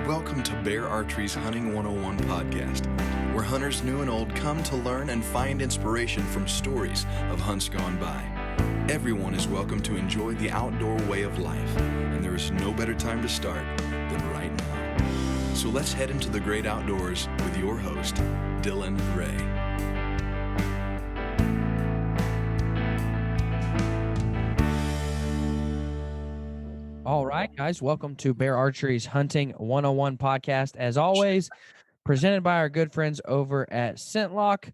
Welcome to Bear Archery's Hunting 101 podcast, where hunters new and old come to learn and find inspiration from stories of hunts gone by. Everyone is welcome to enjoy the outdoor way of life, and there is no better time to start than right now. So let's head into the great outdoors with your host, Dylan Ray. All right, guys, welcome to Bear Archery's Hunting 101 podcast. As always, presented by our good friends over at ScentLock.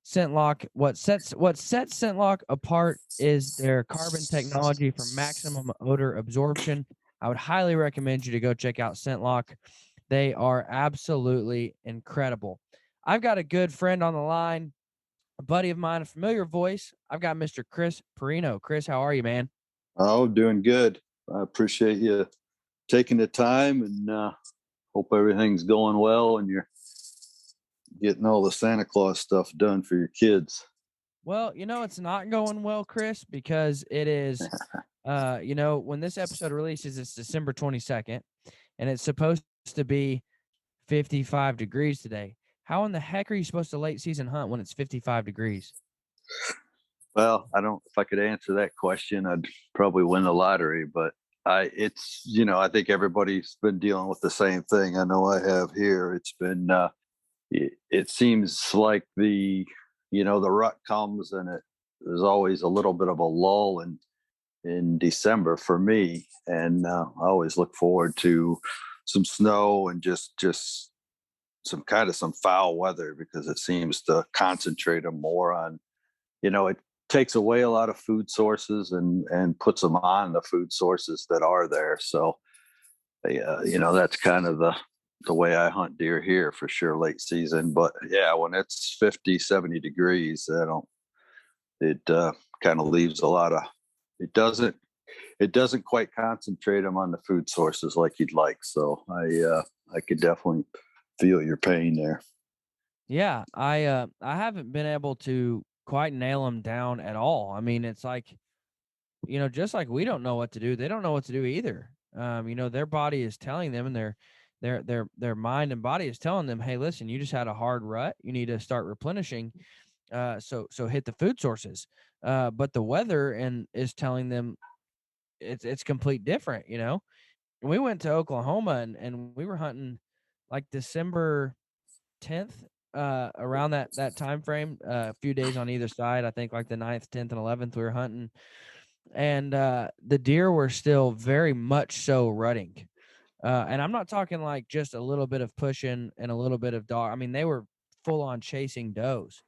ScentLock, what sets ScentLock apart is their carbon technology for maximum odor absorption. I would highly recommend you to go check out ScentLock. They are absolutely incredible. I've got a good friend on the line, a buddy of mine, a familiar voice. I've got Mr. Chris Perino. Chris, how are you, man? Oh, doing good. I appreciate you taking the time, and hope everything's going well and you're getting all the Santa Claus stuff done for your kids. Well, it's not going well, Chris, because it is, when this episode releases, it's December 22nd, and it's supposed to be 55 degrees today. How in the heck are you supposed to late season hunt when it's 55 degrees? Well, if I could answer that question, I'd probably win the lottery, but I think everybody's been dealing with the same thing. I know I have here. It's been, it seems like the rut comes and there's always a little bit of a lull in December for me. And I always look forward to some snow and just some foul weather, because it seems to concentrate them more on, it takes away a lot of food sources and puts them on the food sources that are there. So, that's kind of the way I hunt deer here for sure, late season. But yeah, when it's 50, 70 degrees, it kind of leaves a lot of, it doesn't quite concentrate them on the food sources like you'd like. So I could definitely feel your pain there. Yeah, I haven't been able to quite nail them down at all. I mean, it's like, just like we don't know what to do, they don't know what to do either. Their body is telling them, and their mind and body is telling them, hey, listen, you just had a hard rut. You need to start replenishing. So hit the food sources. But the weather is telling them it's complete different. We went to Oklahoma and we were hunting like December 10th, around that time frame, a few days on either side. I think like the 9th, 10th, and 11th we were hunting, and the deer were still very much so rutting. And I'm not talking like just a little bit of pushing and a little bit of dog. I mean, they were full on chasing does.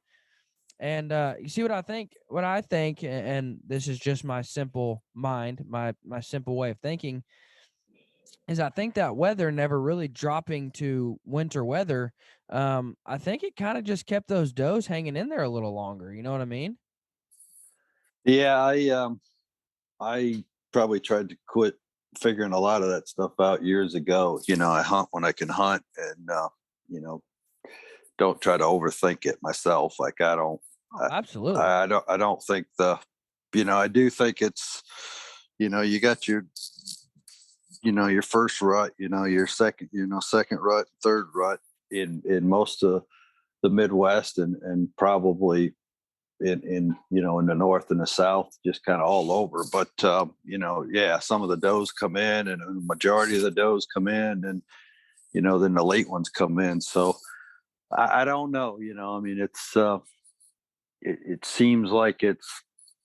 And you see what I think, and this is just my simple mind, my simple way of thinking, is I think that weather never really dropping to winter weather. I think it kind of just kept those does hanging in there a little longer. You know what I mean? Yeah, I probably tried to quit figuring a lot of that stuff out years ago. I hunt when I can hunt, and don't try to overthink it myself. Like Absolutely. I don't think I do think it's, you got your first rut, your second rut, third rut in most of the Midwest, and probably in the North and the South, just kind of all over. But some of the does come in, and the majority of the does come in, and then the late ones come in. So I don't know. I mean, it's it seems like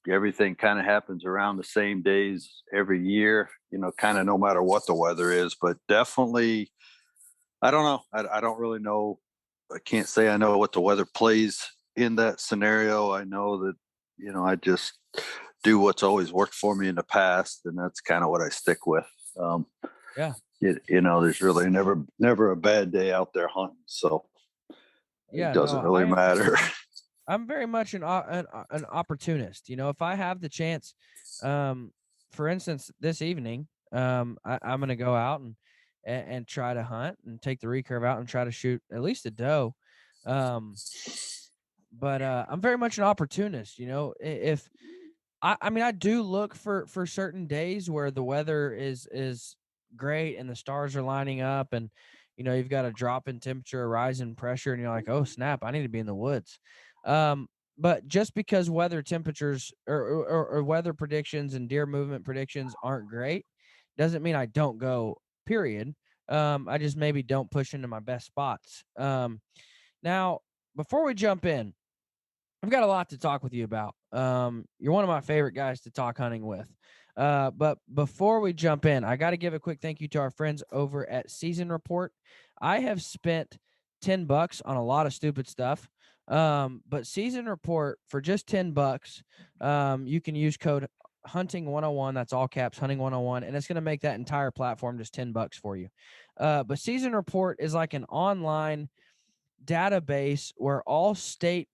everything kind of happens around the same days every year, kind of no matter what the weather is. But definitely, I don't know. I don't really know. I can't say I know what the weather plays in that scenario. I know that, I just do what's always worked for me in the past, and that's kind of what I stick with. Yeah. There's really never a bad day out there hunting. So Yeah, it doesn't really matter. I'm very much an opportunist. If I have the chance, for instance, this evening, I'm going to go out and try to hunt and take the recurve out and try to shoot at least a doe. But I'm very much an opportunist. If I mean, I do look for certain days where the weather is great and the stars are lining up, and you've got a drop in temperature, a rise in pressure, and you're like, oh snap, I need to be in the woods. But just because weather temperatures or weather predictions and deer movement predictions aren't great, doesn't mean I don't go, period. I just maybe don't push into my best spots. Now, before we jump in, I've got a lot to talk with you about. You're one of my favorite guys to talk hunting with. But before we jump in, I got to give a quick thank you to our friends over at Season Report. I have spent $10 on a lot of stupid stuff. But Season Report for just $10, you can use code Hunting 101. That's all caps, Hunting 101, and it's going to make that entire platform just $10 for you. But Season Report is like an online database where all state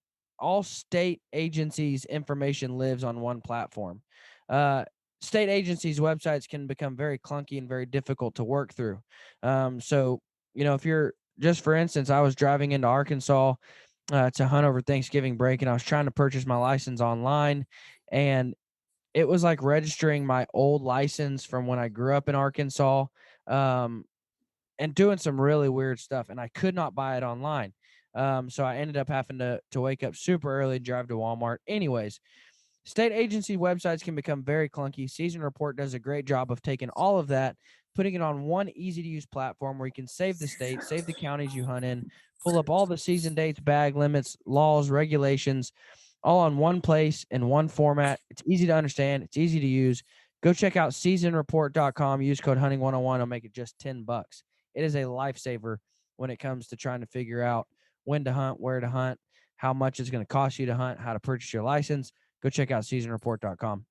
agencies' information lives on one platform. State agencies' websites can become very clunky and very difficult to work through. So, if you're just, for instance, I was driving into Arkansas to hunt over Thanksgiving break, and I was trying to purchase my license online, and it was like registering my old license from when I grew up in Arkansas, and doing some really weird stuff, and I could not buy it online. So I ended up having to wake up super early, drive to Walmart. Anyways, state agency websites can become very clunky. Season Report does a great job of taking all of that, putting it on one easy-to-use platform where you can save the state, save the counties you hunt in, pull up all the season dates, bag limits, laws, regulations, all on one place in one format. It's easy to understand. It's easy to use. Go check out seasonreport.com. Use code Hunting101. It'll make it just $10. It is a lifesaver when it comes to trying to figure out when to hunt, where to hunt, how much it's going to cost you to hunt, how to purchase your license. Go check out seasonreport.com.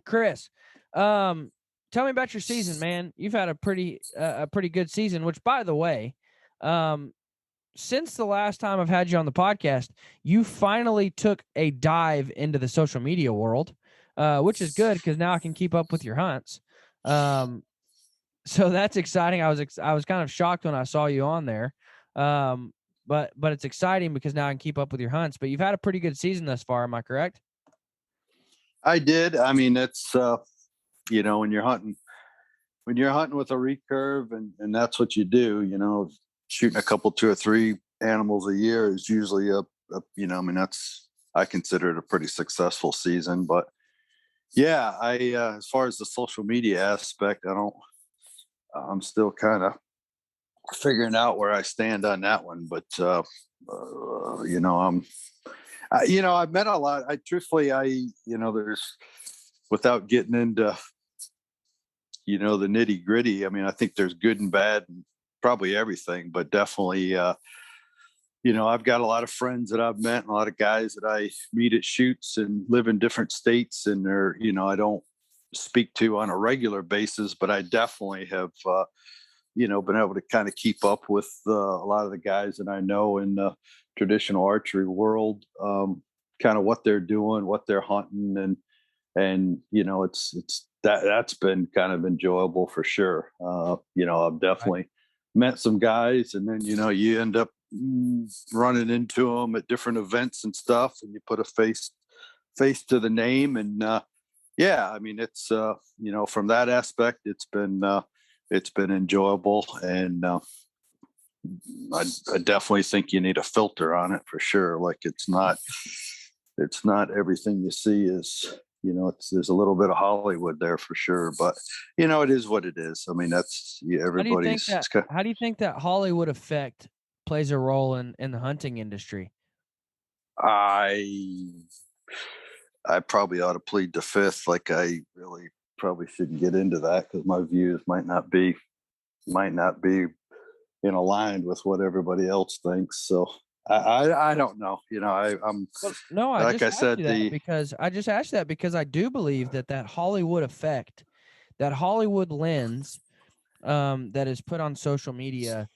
Chris, tell me about your season, man. You've had a pretty good season, which, by the way, since the last time I've had you on the podcast, you finally took a dive into the social media world, which is good because now I can keep up with your hunts. So that's exciting. I was kind of shocked when I saw you on there. But it's exciting because now I can keep up with your hunts. But you've had a pretty good season thus far. Am I correct? I did. I mean, it's when you're hunting with a recurve and that's what you do, shooting a couple, 2 or 3 animals a year is usually I consider it a pretty successful season. But yeah, as far as the social media aspect, I'm still kind of figuring out where I stand on that one. But I've met a lot. There's, without getting into the nitty gritty. I mean, I think there's good and bad and probably everything, but definitely I've got a lot of friends that I've met and a lot of guys that I meet at shoots and live in different states, and they're I don't speak to on a regular basis, but I definitely have been able to kind of keep up with a lot of the guys that I know in the traditional archery world, kind of what they're doing, what they're hunting, and that's been kind of enjoyable for sure. I've definitely met some guys, and then you end up running into them at different events and stuff, and you put a face to the name, and I mean, it's from that aspect, it's been enjoyable, and I definitely think you need a filter on it for sure. Like it's not everything you see is, there's a little bit of Hollywood there for sure, but it is what it is. I mean, that's everybody's. How do you think that Hollywood effect plays a role in the hunting industry? I probably ought to plead the fifth. Like I really probably shouldn't get into that because my views might not be in aligned with what everybody else thinks. So I don't know. I'm no. I like just I said I just asked that because I do believe that Hollywood effect, that Hollywood lens, that is put on social media,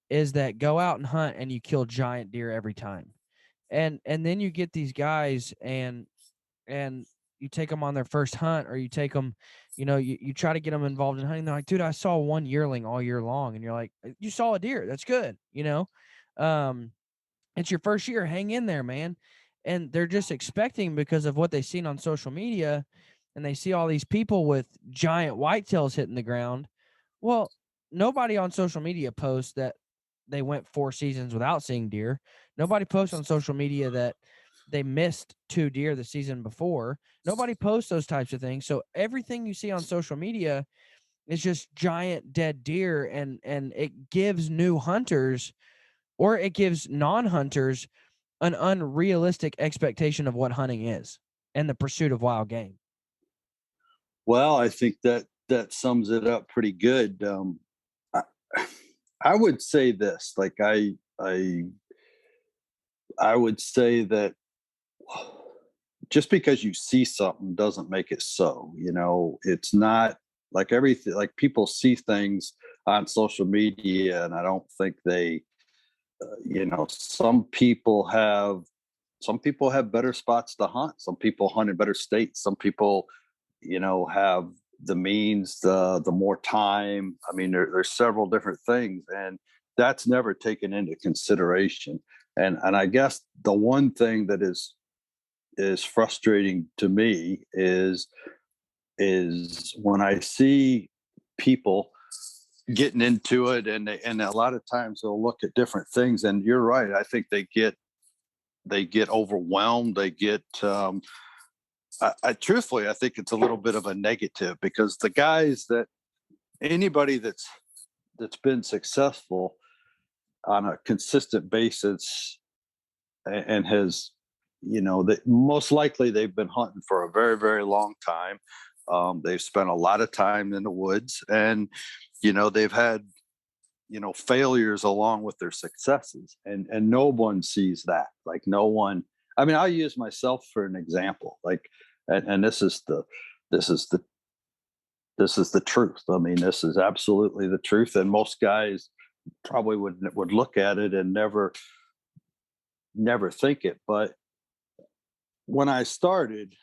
is that go out and hunt and you kill giant deer every time, and then you get these guys and you take them on their first hunt, or you take them, you try to get them involved in hunting. They're like, dude, I saw one yearling all year long. And you're like, you saw a deer. That's good. It's your first year. Hang in there, man. And they're just expecting, because of what they've seen on social media, and they see all these people with giant whitetails hitting the ground. Well, nobody on social media posts that they went 4 seasons without seeing deer. Nobody posts on social media that they missed 2 deer the season before. Nobody posts those types of things. So everything you see on social media is just giant dead deer, and it gives new hunters, or it gives non-hunters, an unrealistic expectation of what hunting is and the pursuit of wild game. Well, I think that sums it up pretty good. I, I would say this, like I would say that just because you see something doesn't make it so. It's not like everything. Like, people see things on social media, and I don't think they, some people have better spots to hunt. Some people hunt in better states. Some people, have the means, the more time. I mean, there's several different things, and that's never taken into consideration. And I guess the one thing that is frustrating to me is when I see people getting into it, and a lot of times they'll look at different things, and you're right. I think they get overwhelmed. They get I truthfully, I think it's a little bit of a negative, because the guys that anybody that's been successful on a consistent basis and has, that most likely they've been hunting for a very, very long time. They've spent a lot of time in the woods, and, they've had, failures along with their successes, and no one sees that. Like, no one. I mean, I'll use myself for an example. Like, and this is the truth. I mean, this is absolutely the truth. And most guys probably would look at it and never think it. But when I started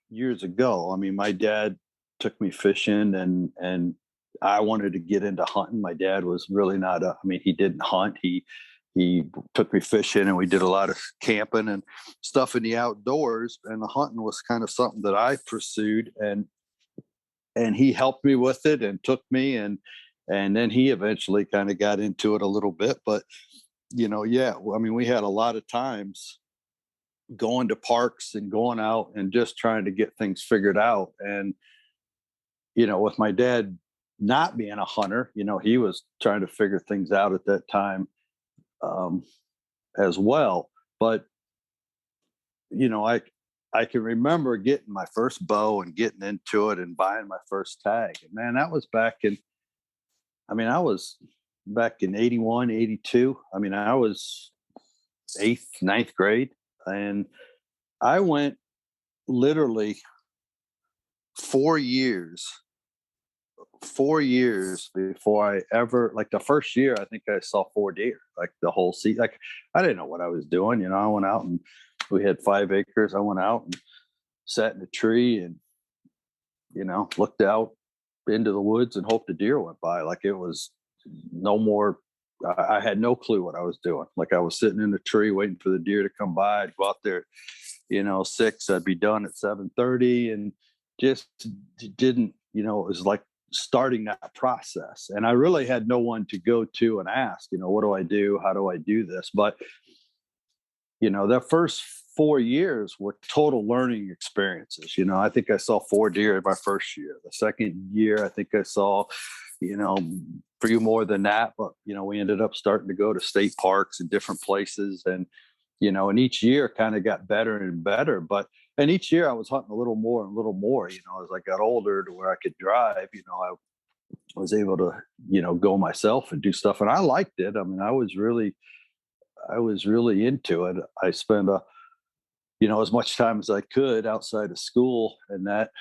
years ago, I mean, my dad took me fishing, and I wanted to get into hunting. My dad was really not he didn't hunt. He took me fishing, and we did a lot of camping and stuff in the outdoors, and the hunting was kind of something that I pursued, and he helped me with it and took me, and then he eventually kind of got into it a little bit. But yeah, I mean, we had a lot of times going to parks and going out and just trying to get things figured out. And with my dad not being a hunter, he was trying to figure things out at that time, as well. But I can remember getting my first bow and getting into it and buying my first tag. And man, that was I was back in 81, 82. I mean, I was 8th, 9th grade. And I went literally 4 years before I ever, like, the first year, I think I saw 4 deer, like the whole season. Like, I didn't know what I was doing. I went out, and we had 5 acres. I went out and sat in a tree and, looked out into the woods and hoped the deer went by. Like, it was no more. I had no clue what I was doing. Like, I was sitting in a tree waiting for the deer to come by. I'd go out there, 6, I'd be done at 7:30, and just didn't, it was like starting that process. And I really had no one to go to and ask, what do I do? How do I do this? But, the first 4 years were total learning experiences. I think I saw 4 deer in my first year. The second year, I think I saw, a few more than that. But, we ended up starting to go to state parks and different places. And, and each year kind of got better and better. And each year I was hunting a little more and a little more, as I got older, to where I could drive, I was able to, go myself and do stuff. And I liked it. I mean, I was really into it. I spent as much time as I could outside of school and that,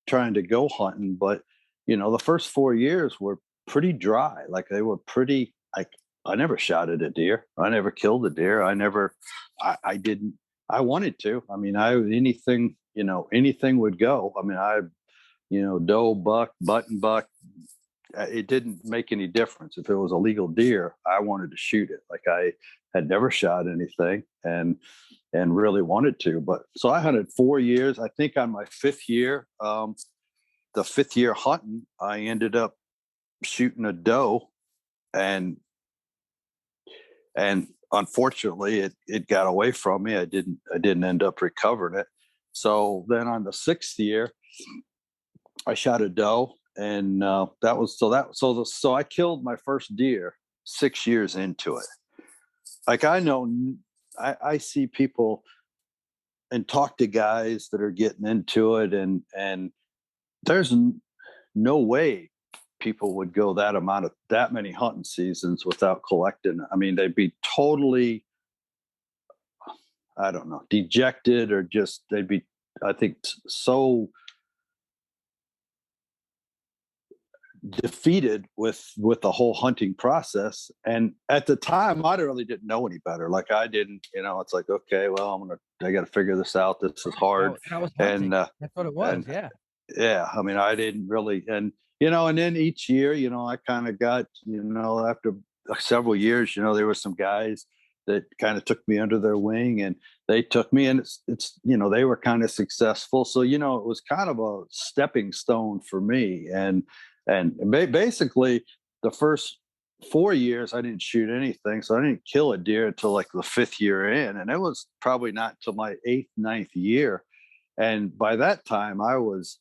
trying to go hunting. But, the first 4 years were pretty dry. Like, they were pretty, like, I never shot at a deer. I never killed a deer. I didn't. I wanted to. I mean, anything would go. I mean, doe, buck, button buck. It didn't make any difference. If it was a legal deer, I wanted to shoot it. Like, I had never shot anything, and really wanted to. But so I hunted 4 years. I think on my 5th year, the 5th year hunting, I ended up shooting a doe, and and unfortunately it got away from me. I didn't end up recovering it. So then on the 6th year, I shot a doe, and so I killed my first deer 6 years into it. Like I see people and talk to guys that are getting into it, and there's no way people would go that many hunting seasons without collecting. I mean, they'd be totally, I don't know, dejected, or just they'd be, I think, so defeated with the whole hunting process. And at the time, I really didn't know any better. Like I didn't, it's like, okay, well, I got to figure this out. This is hard. That was hunting. And That's what it was. Yeah. Yeah, I mean, I didn't really, and then each year, I kind of got, after several years, there were some guys that kind of took me under their wing, and they took me, and it's they were kind of successful. So, it was kind of a stepping stone for me. And basically the first 4 years, I didn't shoot anything. So I didn't kill a deer until like the 5th year in. And it was probably not till my 8th, 9th year. And by that time I was,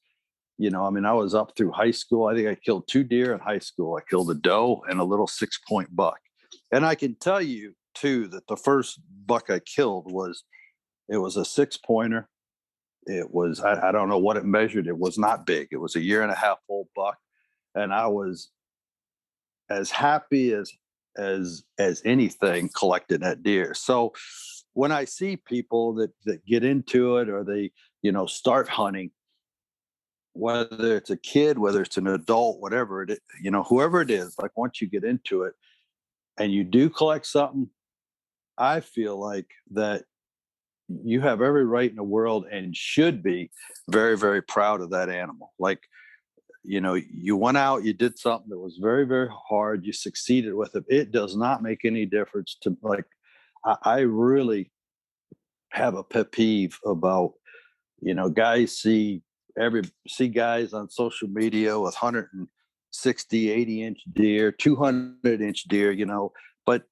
I was up through high school. I think I killed 2 deer in high school. I killed a doe and a little 6-point buck. And I can tell you too, that the first buck I killed was a 6-pointer. It was, I don't know what it measured. It was not big. It was a 1.5-year old buck. And I was as happy as anything collecting that deer. So when I see people that get into it, or they, start hunting, whether it's a kid, whether it's an adult, whatever it is, whoever it is, like once you get into it and you do collect something, I feel like that you have every right in the world and should be very, very proud of that animal. Like, you went out, you did something that was very, very hard. You succeeded with it. It does not make any difference to, like, I really have a pet peeve about, guys see guys on social media with 160, 80-inch deer, 200-inch deer, but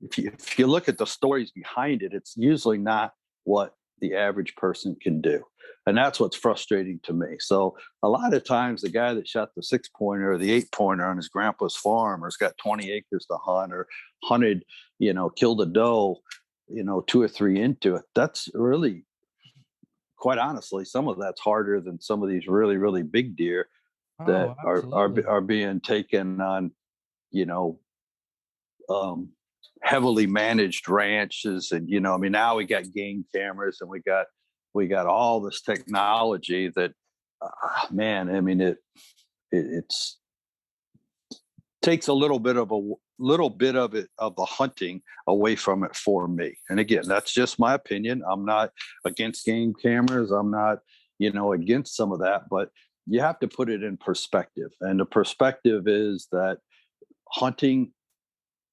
if you look at the stories behind it, it's usually not what the average person can do. And that's what's frustrating to me. So a lot of times the guy that shot the 6-pointer or the 8-pointer on his grandpa's farm, or has got 20 acres to hunt, or hunted, killed a doe, 2 or 3 into it. That's really, quite honestly, some of that's harder than some of these really, really big deer that are being taken on, heavily managed ranches. And now we got game cameras, and we got all this technology that man, I mean, it's takes a little bit of the hunting away from it for me. And again, that's just my opinion. I'm not against game cameras. I'm not against some of that, but you have to put it in perspective. And the perspective is that hunting,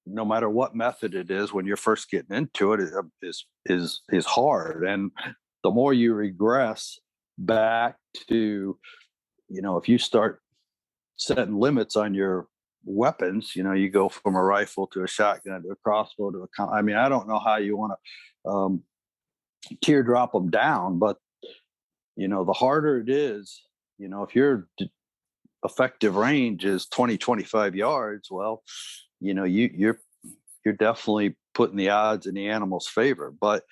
no matter what method it is, when you're first getting into it, is hard. And the more you regress back to, if you start setting limits on your weapons, you go from a rifle to a shotgun to a crossbow to I mean, I don't know how you want to teardrop them down, but the harder it is, if your effective range is 20, 25 yards, well, you're definitely putting the odds in the animal's favor. But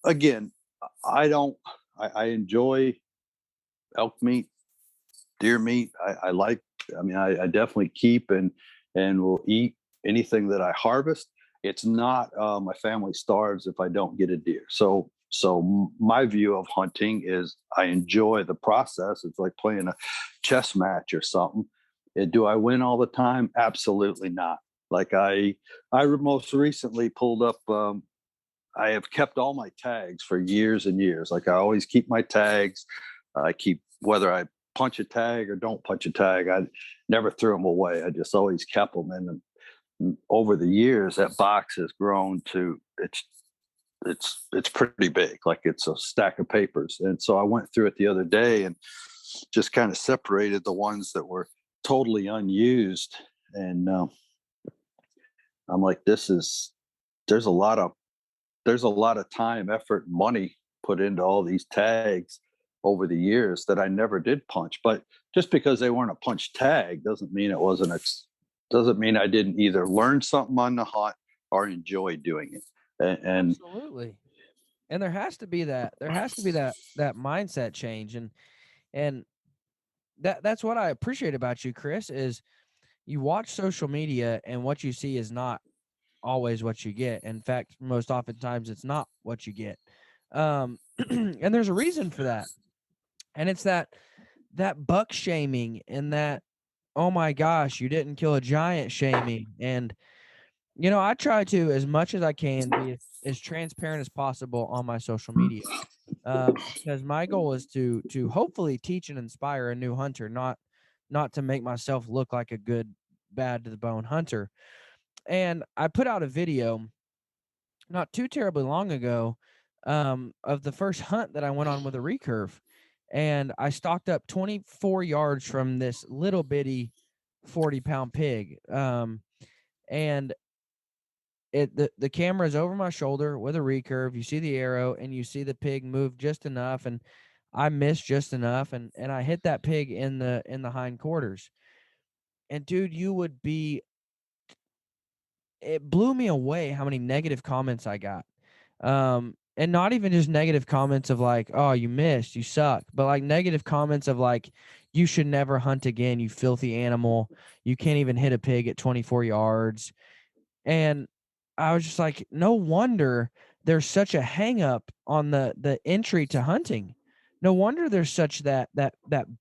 again, I enjoy elk meat, deer meat. I definitely keep and will eat anything that I harvest. It's not my family starves if I don't get a deer. So my view of hunting is I enjoy the process. It's like playing a chess match or something. Do I win all the time? Absolutely not. Like I most recently pulled up, I have kept all my tags for years and years. Like I always keep my tags. I keep, whether I punch a tag or don't punch a tag, I never threw them away. I just always kept them. And over the years, that box has grown to, it's pretty big. Like it's a stack of papers. And so I went through it the other day and just kind of separated the ones that were totally unused. And I'm like, there's a lot of there's a lot of time, effort, and money put into all these tags over the years that I never did punch. But just because they weren't a punch tag doesn't mean doesn't mean I didn't either learn something on the hunt or enjoy doing it. And Absolutely. And there has to be that mindset change. And that's what I appreciate about you, Chris, is you watch social media and what you see is not always what you get. In fact, most oftentimes it's not what you get. And there's a reason for that. And it's that buck shaming and that, oh my gosh, you didn't kill a giant shaming. And I try to, as much as I can, be as transparent as possible on my social media, because my goal is to hopefully teach and inspire a new hunter, not to make myself look like a good bad to the bone hunter. And I put out a video not too terribly long ago, of the first hunt that I went on with a recurve, and I stalked up 24 yards from this little bitty 40-pound pig. And the camera is over my shoulder with a recurve. You see the arrow and you see the pig move just enough, and I missed just enough, and I hit that pig in the hindquarters. And dude, it blew me away how many negative comments I got. And not even just negative comments of like, oh, you missed, you suck, but like negative comments of like, you should never hunt again, you filthy animal. You can't even hit a pig at 24 yards. And I was just like, no wonder there's such a hang up on the entry to hunting. No wonder there's such that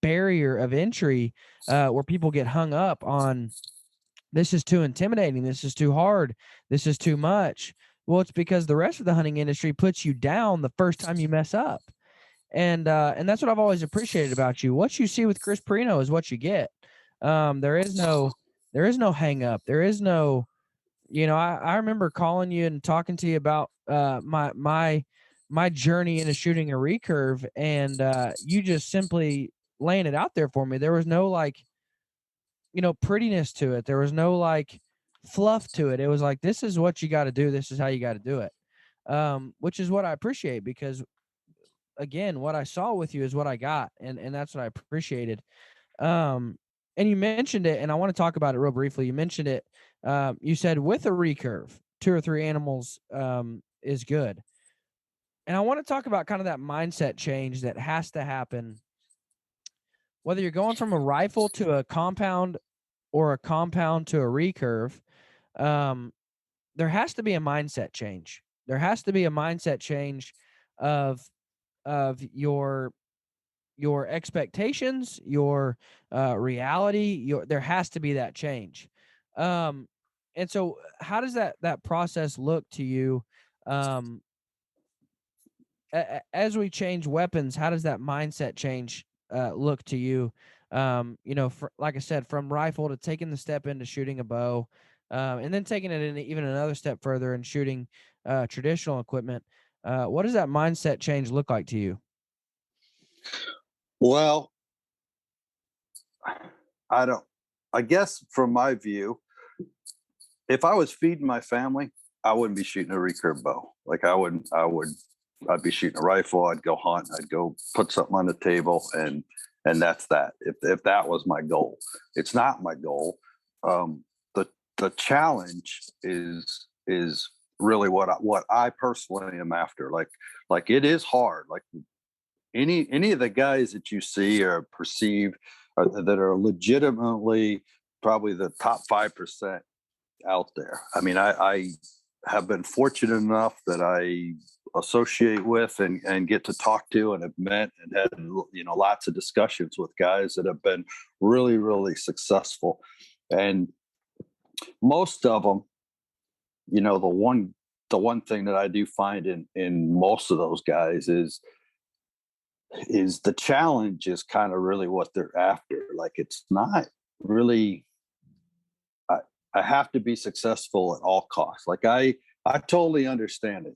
barrier of entry, where people get hung up on, this is too intimidating, this is too hard, this is too much. Well, it's because the rest of the hunting industry puts you down the first time you mess up. And that's what I've always appreciated about you. What you see with Chris Perino is what you get. There is no hang up. There is no, I remember calling you and talking to you about my journey into shooting a recurve, and you just simply laying it out there for me. There was no like, prettiness to it. There was no like fluff to it. It was like, this is what you got to do. This is how you got to do it. Which is what I appreciate, because again, what I saw with you is what I got. And that's what I appreciated. And you mentioned it, and I want to talk about it real briefly. You mentioned it. You said with a recurve, 2 or 3 animals, is good. And I want to talk about kind of that mindset change that has to happen, whether you're going from a rifle to a compound or a compound to a recurve. There has to be a mindset change. There has to be a mindset change of your expectations, your reality. There has to be that change. And so, how does that process look to you? Um, as we change weapons, how does that mindset change look to you? Like I said, from rifle to taking the step into shooting a bow, and then taking it in even another step further and shooting traditional equipment. What does that mindset change look like to you? well, I don't. I guess from my view, if I was feeding my family, I wouldn't be shooting a recurve bow. Like I wouldn't. I'd be shooting a rifle. I'd go hunt. I'd go put something on the table, and that's that. If that was my goal, it's not my goal. The challenge is really what I personally am after. Like it is hard. Like any of the guys that you see or perceive that are legitimately probably the top 5% out there. I mean, I have been fortunate enough that I associate with and get to talk to and have met and had lots of discussions with guys that have been really, really successful. And most of them, the one thing that I do find in most of those guys is the challenge is kind of really what they're after. Like it's not really, I have to be successful at all costs. Like I totally understand it.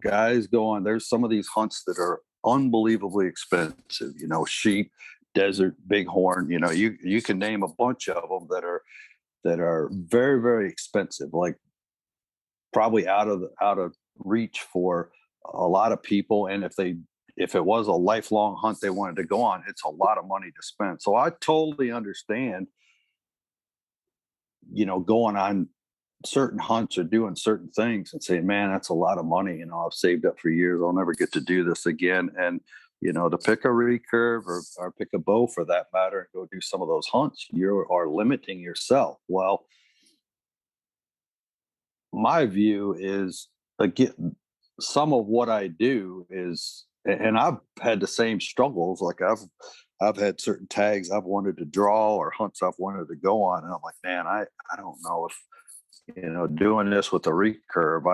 Guys go on, there's some of these hunts that are unbelievably expensive, sheep, desert, bighorn, you can name a bunch of them that are very, very expensive. Like probably out of reach for a lot of people. And if it was a lifelong hunt they wanted to go on, it's a lot of money to spend. So I totally understand, going on certain hunts or doing certain things and saying, man, that's a lot of money. I've saved up for years. I'll never get to do this again. And, to pick a recurve or pick a bow for that matter and go do some of those hunts, you are limiting yourself. Well, my view is, again, some of what I do is, and I've had the same struggles. Like I've had certain tags I've wanted to draw or hunts I've wanted to go on. And I'm like, man, I don't know if, doing this with a recurve,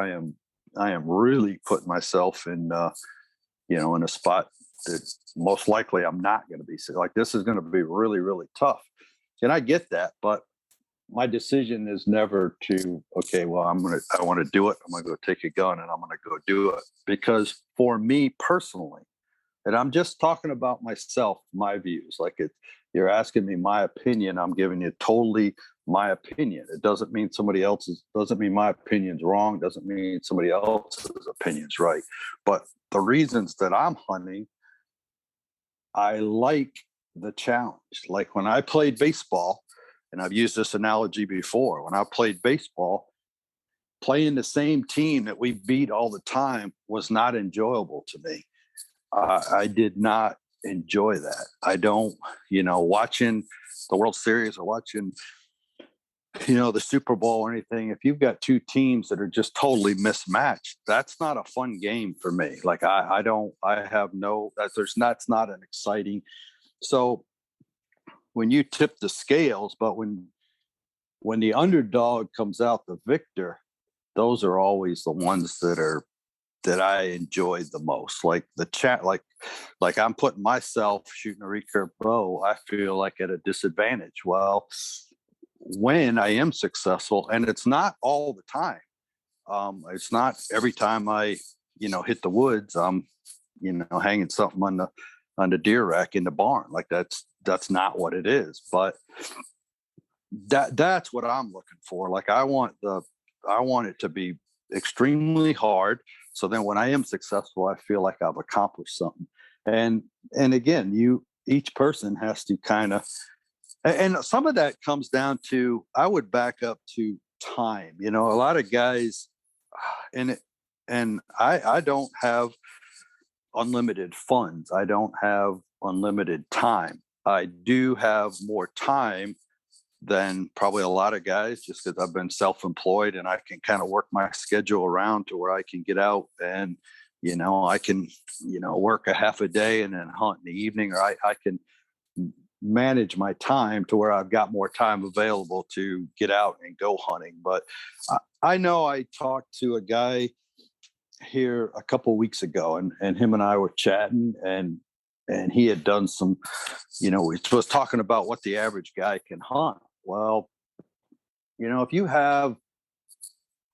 I am really putting myself in, in a spot that most likely I'm not going to be like, this is going to be really, really tough. And I get that, but my decision is never to, okay, well, I want to do it. I'm going to go take a gun and I'm going to go do it. Because for me personally, and I'm just talking about myself, my views, like you're asking me my opinion. I'm giving you totally my opinion. It doesn't mean doesn't mean my opinion's wrong. Doesn't mean somebody else's opinion's right. But the reasons that I'm hunting, I like the challenge. Like when I played baseball, and I've used this analogy before, when I played baseball, playing the same team that we beat all the time was not enjoyable to me. I did not enjoy that. I don't, watching the World Series or watching, the Super Bowl or anything, if you've got two teams that are just totally mismatched, that's not a fun game for me. Like that's not an exciting. So when you tip the scales, but when the underdog comes out the victor, those are always the ones that I enjoyed the most. Like the chat, like I'm putting myself shooting a recurve bow, I feel like at a disadvantage. Well, when I am successful, and it's not all the time, it's not every time I, hit the woods, I'm, hanging something on the deer rack in the barn. Like that's not what it is. But that's what I'm looking for. Like I want it to be extremely hard. So then when I am successful, I feel like I've accomplished something. And again, each person has to kind of, and some of that comes down to, I would back up to time. A lot of guys, and I don't have unlimited funds. I don't have unlimited time. I do have more time than probably a lot of guys, just because I've been self-employed and I can kind of work my schedule around to where I can get out and, I can, work a half a day and then hunt in the evening, or I can manage my time to where I've got more time available to get out and go hunting. But I know I talked to a guy here a couple of weeks ago, and him and I were chatting, and he had done some, he was talking about what the average guy can hunt. Well, if you have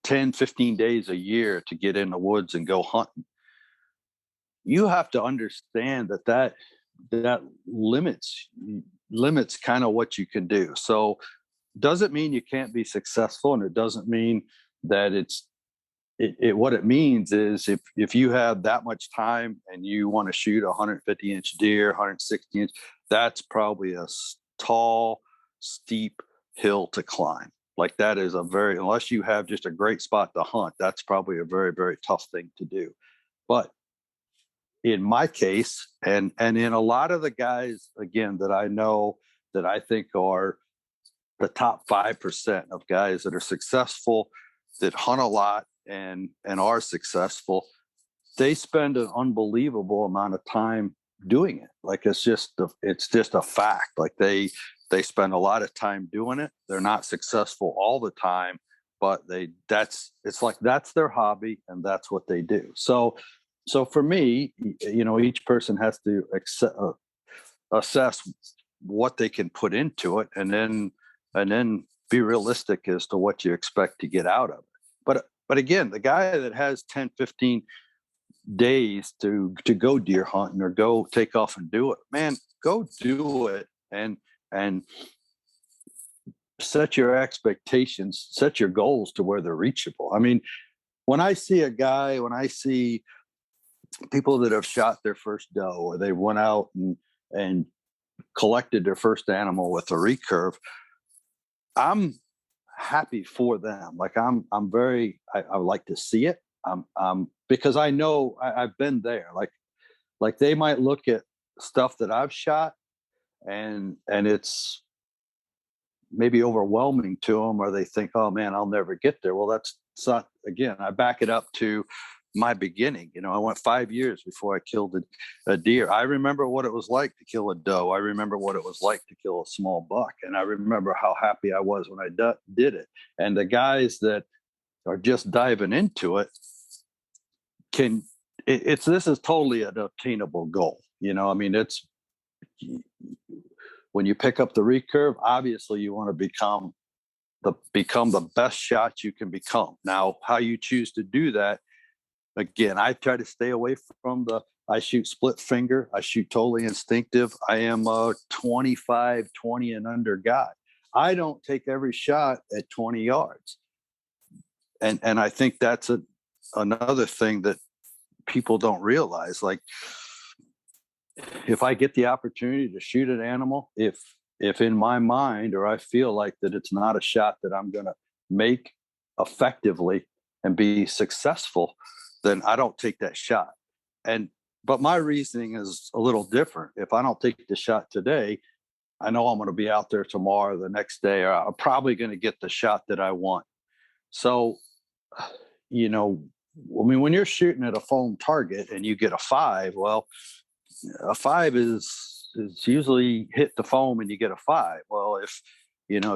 10, 15 days a year to get in the woods and go hunting, you have to understand that limits kind of what you can do. So doesn't mean you can't be successful, and it doesn't mean that what it means is if you have that much time and you want to shoot a 150-inch deer, 160-inch, that's probably a tall, steep hill to climb. Like that is unless you have just a great spot to hunt, that's probably a very, very tough thing to do. But in my case, and in a lot of the guys, again, that I know that I think are the top 5% of guys that are successful, that hunt a lot and are successful, they spend an unbelievable amount of time doing it. Like it's just a fact. Like they spend a lot of time doing it. They're not successful all the time, but that's their hobby and that's what they do. So for me, each person has to assess what they can put into it, and then be realistic as to what you expect to get out of it. But again, the guy that has 10, 15 days to go deer hunting or go take off and do it, man, go do it and set your expectations, set your goals to where they're reachable. I mean, when I see people that have shot their first doe, or they went out and collected their first animal with a recurve, I'm happy for them. Like I like to see it. Because I know I've been there. Like they might look at stuff that I've shot and it's maybe overwhelming to them, or they think, oh man, I'll never get there. Well, that's not, again, I back it up to my beginning. I went 5 years before I killed a deer. I remember what it was like to kill a doe. I remember what it was like to kill a small buck. And I remember how happy I was when I did it. And the guys that are just diving into it this is totally an attainable goal. I mean, it's, when you pick up the recurve, obviously you want to become the best shot you can become. Now, how you choose to do that, again, I try to stay away from I shoot split finger. I shoot totally instinctive. I am a 25, 20 and under guy. I don't take every shot at 20 yards. And I think that's another thing that people don't realize. Like, if I get the opportunity to shoot an animal, if in my mind, or I feel like that it's not a shot that I'm going to make effectively and be successful, then I don't take that shot. But my reasoning is a little different. If I don't take the shot today, I know I'm going to be out there tomorrow, the next day, or I'm probably going to get the shot that I want. So, I mean, when you're shooting at a foam target and you get a 5, well, a 5 is usually hit the foam and you get a 5. Well, if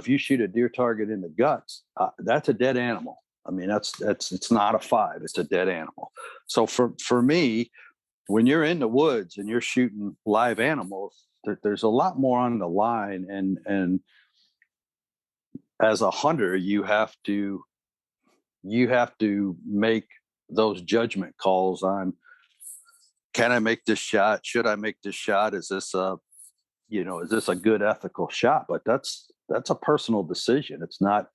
you shoot a deer target in the guts, that's a dead animal. I mean, it's not a 5, it's a dead animal. So for me, when you're in the woods and you're shooting live animals, there's a lot more on the line. And as a hunter, you have to make those judgment calls on, can I make this shot? Should I make this shot? Is this a good ethical shot? But that's a personal decision. It's not,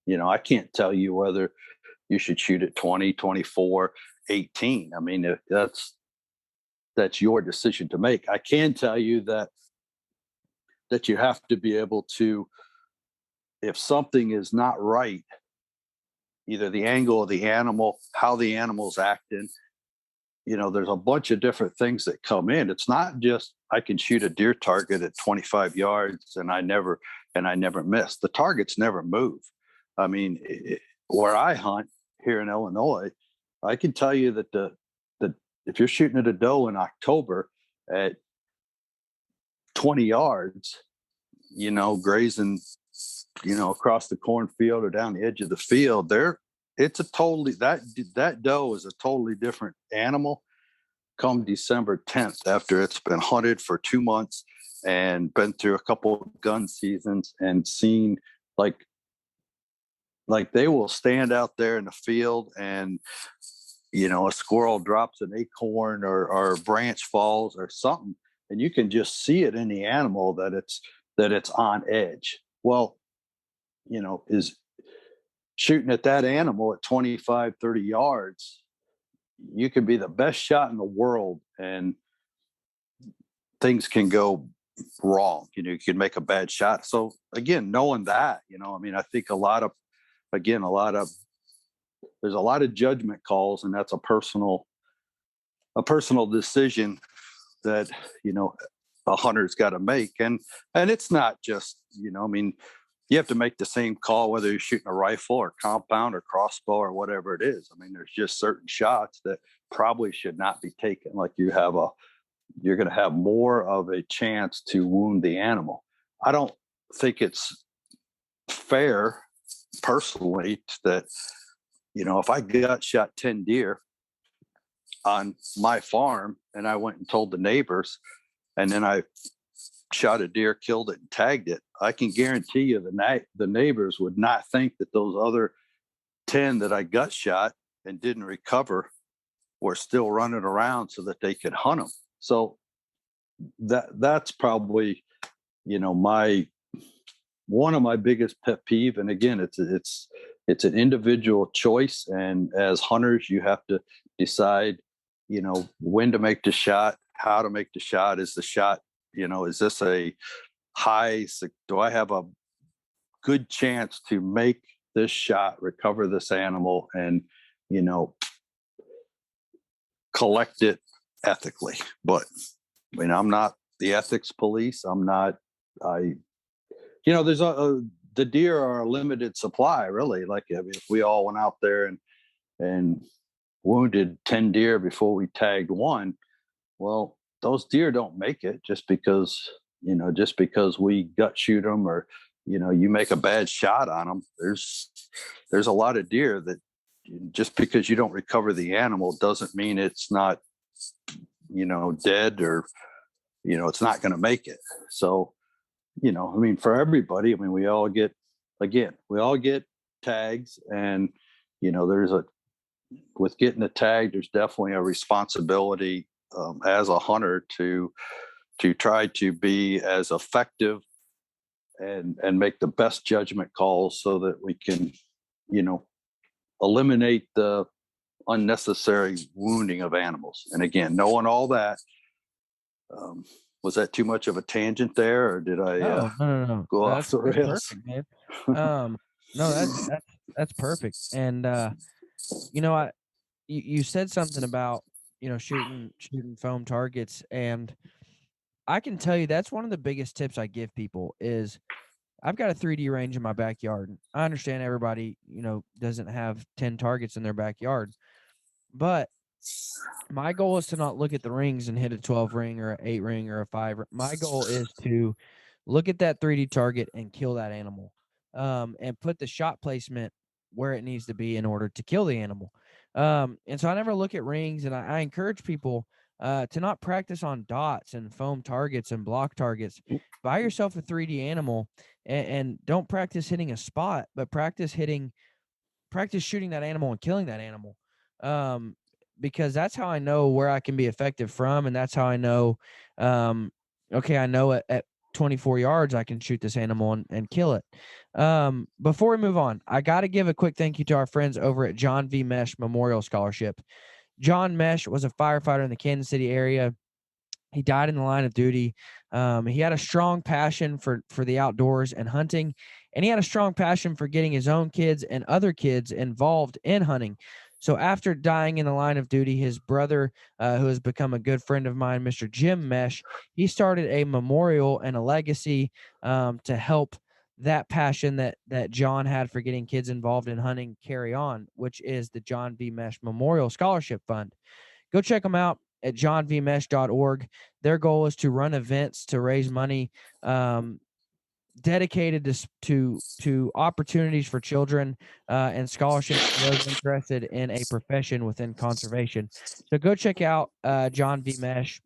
I can't tell you whether you should shoot at 20, 24, 18. I mean, that's your decision to make. I can tell you that you have to be able to, if something is not right, either the angle of the animal, how the animal's acting, there's a bunch of different things that come in. It's not just, I can shoot a deer target at 25 yards and I never miss. The targets never move. I mean, where I hunt here in Illinois, I can tell you that if you're shooting at a doe in October at 20 yards, grazing, across the cornfield or down the edge of the field, that doe is a totally different animal come December 10th, after it's been hunted for 2 months and been through a couple of gun seasons and seen, like they will stand out there in the field and, a squirrel drops an acorn or a branch falls or something, and you can just see it in the animal that it's on edge. Well, is shooting at that animal at 25, 30 yards, you can be the best shot in the world and things can go wrong. You can make a bad shot. So again, knowing that, I mean, I think there's a lot of judgment calls, and that's a personal decision that, a hunter's got to make. And it's not just, I mean, you have to make the same call whether you're shooting a rifle or compound or crossbow or whatever it is. I mean, there's just certain shots that probably should not be taken. Like you're going to have more of a chance to wound the animal. I don't think it's fair, personally, that, if I got shot 10 deer on my farm and I went and told the neighbors, and then I shot a deer, killed it, and tagged it, I can guarantee you the neighbors would not think that those other 10 that I gut shot and didn't recover were still running around so that they could hunt them. So that's probably, one of my biggest pet peeve. And again, it's it's an individual choice. And as hunters, you have to decide, when to make the shot, how to make the shot. Is the shot, is this a high, do I have a good chance to make this shot, recover this animal, and, collect it ethically? But I'm not the ethics police. I'm not, there's the deer are a limited supply, really. Like, I mean, if we all went out there and wounded 10 deer before we tagged one, well, those deer don't make it just because we gut shoot them, or you make a bad shot on them. There's a lot of deer that, just because you don't recover the animal doesn't mean it's not dead, or it's not going to make it. So for everybody, we all get tags, and with getting a tag, there's definitely a responsibility as a hunter to try to be as effective and make the best judgment calls so that we can, eliminate the unnecessary wounding of animals. And again, knowing all that, was that too much of a tangent there, or did I No. go off the That's rails? perfect, man. No, that's perfect. And you said something about shooting foam targets, and I can tell you that's one of the biggest tips I give people is I've got a 3D range in my backyard. I understand everybody doesn't have 10 targets in their backyard, but my goal is to not look at the rings and hit a 12 ring or an 8 ring or a 5. My goal is to look at that 3D target and kill that animal, and put the shot placement where it needs to be in order to kill the animal. And so I never look at rings, and I encourage people to not practice on dots and foam targets and block targets. Buy yourself a 3D animal, and don't practice hitting a spot, but practice shooting that animal and killing that animal. Because that's how I know where I can be effective from. And that's how I know, okay, I know at 24 yards, I can shoot this animal and kill it. Before we move on, I got to give a quick thank you to our friends over at John V. Mesh Memorial Scholarship. John Mesh was a firefighter in the Kansas City area. He died in the line of duty. He had a strong passion for the outdoors and hunting, and he had a strong passion for getting his own kids and other kids involved in hunting. So after dying in the line of duty, his brother, who has become a good friend of mine, Mr. Jim Mesh, he started a memorial and a legacy to help that passion that John had for getting kids involved in hunting carry on, which is the John V. Mesh Memorial Scholarship Fund. Go check them out at johnvmesh.org. Their goal is to run events to raise money dedicated to opportunities for children and scholarships for those interested in a profession within conservation. So go check out John V. Mesh,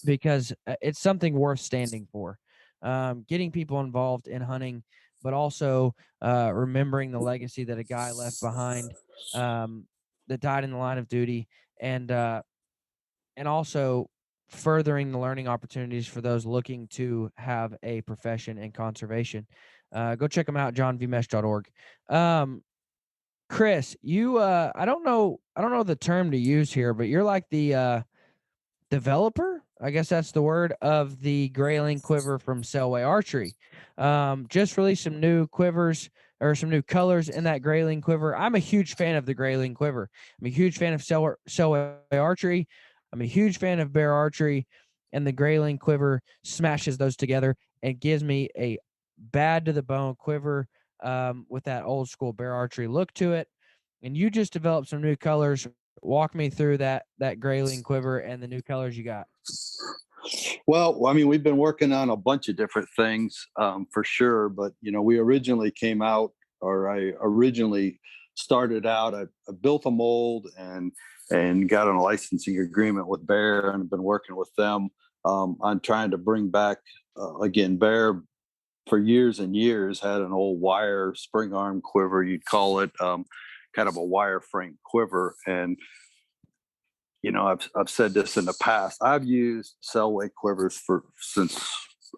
because it's something worth standing for. Getting people involved in hunting, but also remembering the legacy that a guy left behind that died in the line of duty, and also furthering the learning opportunities for those looking to have a profession in conservation. Go check them out, johnvmesh.org. Chris, you I don't know the term to use here, but you're like the developer, I guess that's the word, of the Grayling quiver from Selway Archery. Just released some new quivers, or some new colors in that Grayling quiver. I'm a huge fan of the Grayling quiver. I'm a huge fan of Selway Archery. I'm a huge fan of Bear Archery, and the Grayling quiver smashes those together and gives me a bad to the bone quiver with that old school Bear Archery look to it. And you just developed some new colors. Walk me through that Grayling quiver and the new colors you got. Well, we've been working on a bunch of different things for sure, but we originally came out, or I originally started out. I built a mold and got on a licensing agreement with Bear, and I've been working with them on trying to bring back again. Bear for years and years had an old wire spring arm quiver, you'd call it, kind of a wire frame quiver. And I've said this in the past. I've used Selway quivers since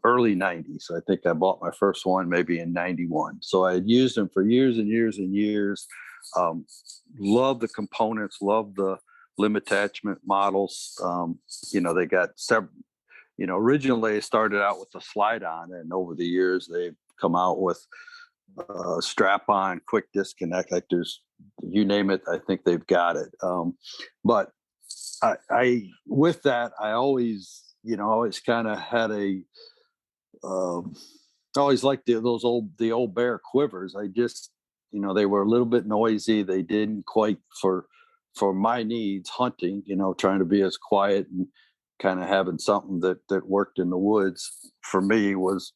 early 90s. I think I bought my first one maybe in 91. So I had used them for years and years and years. Love the components, love the limb attachment models. They got several, originally they started out with a slide on, and over the years they've come out with strap on, quick disconnect. Like there's, you name it, I think they've got it. But I with that, I always kind of had I always liked the old Bear quivers. I just, they were a little bit noisy. They didn't quite for my needs hunting, trying to be as quiet and kind of having something that worked in the woods for me was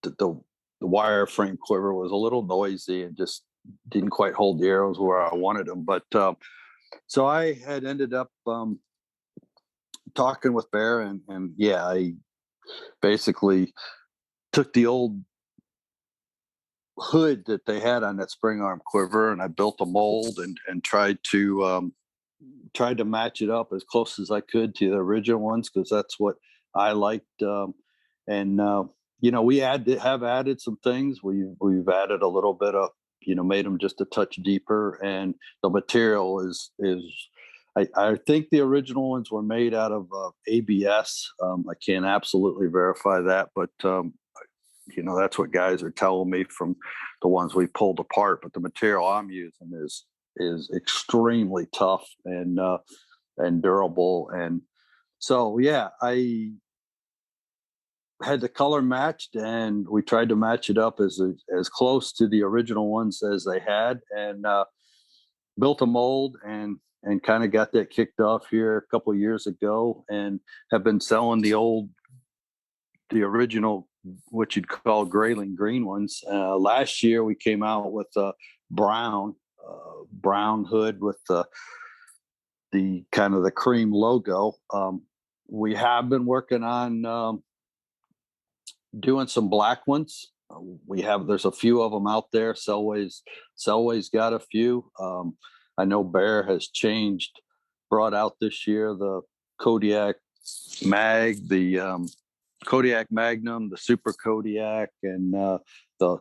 the wireframe quiver was a little noisy and just didn't quite hold the arrows where I wanted them. But so I had ended up talking with Bear, and yeah, I basically took the old hood that they had on that spring arm quiver, and I built a mold and tried to match it up as close as I could to the original ones, because that's what I liked. We have added some things. We've added a little bit of, made them just a touch deeper, and the material is I think the original ones were made out of ABS. I can't absolutely verify that, but that's what guys are telling me from the ones we pulled apart. But the material I'm using is extremely tough and durable. And so, yeah, I had the color matched, and we tried to match it up as close to the original ones as they had, and built a mold and kind of got that kicked off here a couple of years ago, and have been selling the original, what you'd call grayling green ones. Last year we came out with a brown hood with the kind of the cream logo. We have been working on doing some black ones. There's a few of them out there. Selway's got a few. I know Bear has brought out this year the Kodiak Mag, the Kodiak Magnum, the Super Kodiak, and the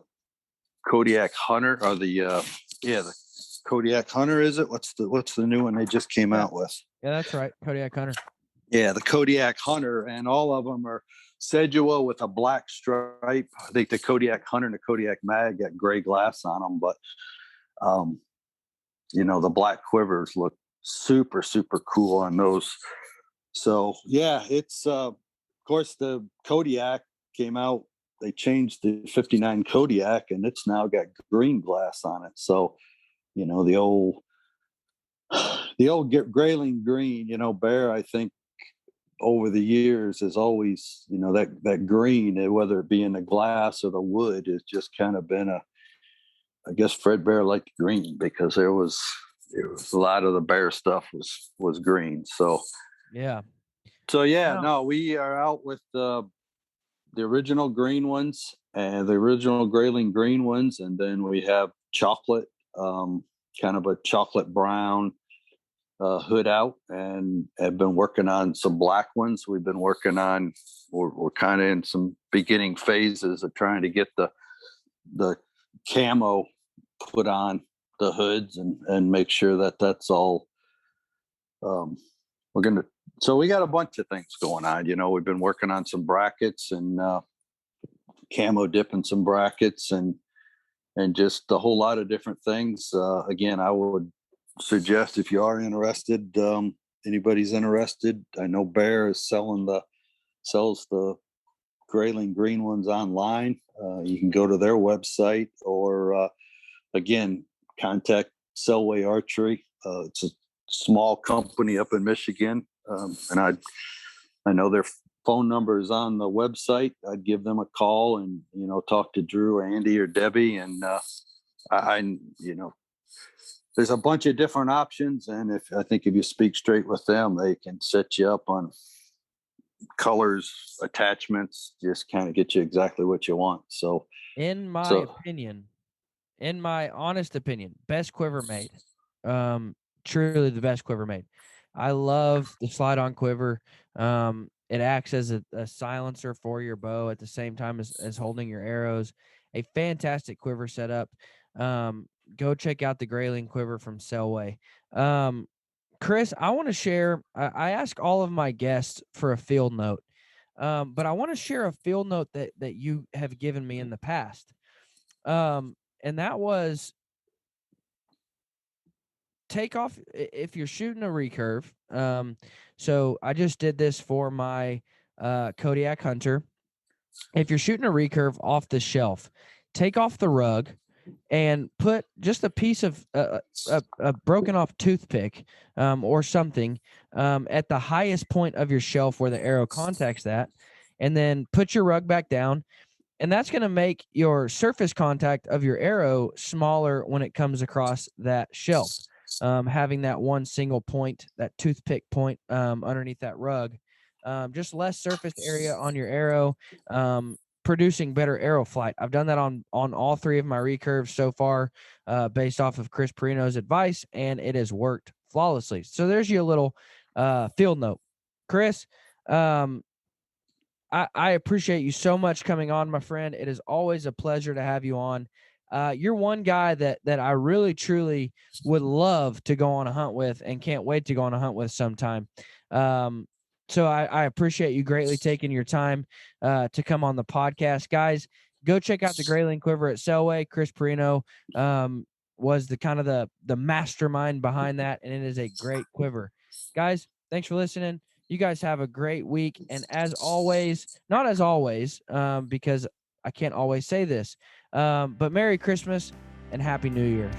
Kodiak Hunter, or the Kodiak Hunter. Is it? What's the new one they just came out with? Yeah, that's right, Kodiak Hunter. Yeah, the Kodiak Hunter, and all of them are Sedua with a black stripe. I think the Kodiak Hunter and the Kodiak Mag got gray glass on them, but the black quivers look super, super cool on those. So yeah, it's of course the Kodiak came out. They changed the 59 Kodiak, and it's now got green glass on it. So the old grayling green. Bear, I think, over the years is always, that green, whether it be in the glass or the wood, has just kind of been I guess Fred Bear liked green, because there was a lot of the Bear stuff was green. So yeah. So yeah, no, we are out with the original green ones and the original grayling green ones, and then we have chocolate, kind of a chocolate brown hood out, and have been working on some black ones. We've been working on, we're kind of in some beginning phases of trying to get the camo put on the hoods and make sure that that's all. So we got a bunch of things going on. We've been working on some brackets and camo dipping some brackets and just a whole lot of different things. Again, I would suggest, if you are interested, anybody's interested, I know Bear is sells the grayling green ones online. You can go to their website, or again, contact Selway Archery. It's a small company up in Michigan, and I know their phone number is on the website. I'd give them a call and talk to Drew, Andy, or Debbie, and there's a bunch of different options, and I think if you speak straight with them, they can set you up on colors, attachments, just kind of get you exactly what you want. So in my honest opinion, best quiver made. Truly the best quiver made. I love the slide on quiver. It acts as a silencer for your bow at the same time as holding your arrows. A fantastic quiver setup. Go check out the Grayling quiver from Selway. Chris, I want to share. I ask all of my guests for a field note, but I want to share a field note that you have given me in the past, and that was take off if you're shooting a recurve. So I just did this for my Kodiak Hunter. If you're shooting a recurve off the shelf, take off the rug and put just a piece of a broken off toothpick or something at the highest point of your shelf where the arrow contacts that, and then put your rug back down. And that's going to make your surface contact of your arrow smaller when it comes across that shelf. Having that one single point, that toothpick point underneath that rug, just less surface area on your arrow, producing better arrow flight. I've done that on all three of my recurves so far, based off of Chris Perino's advice, and it has worked flawlessly. So there's your little field note. Chris, I appreciate you so much coming on, my friend. It is always a pleasure to have you on. You're one guy that I really, truly would love to go on a hunt with and can't wait to go on a hunt with sometime. So I appreciate you greatly taking your time to come on the podcast. Guys, go check out the Grayling quiver at Selway. Chris Perino was the kind of the mastermind behind that, and it is a great quiver. Guys, thanks for listening. You guys have a great week. And as always, not as always, because I can't always say this, but Merry Christmas and Happy New Year.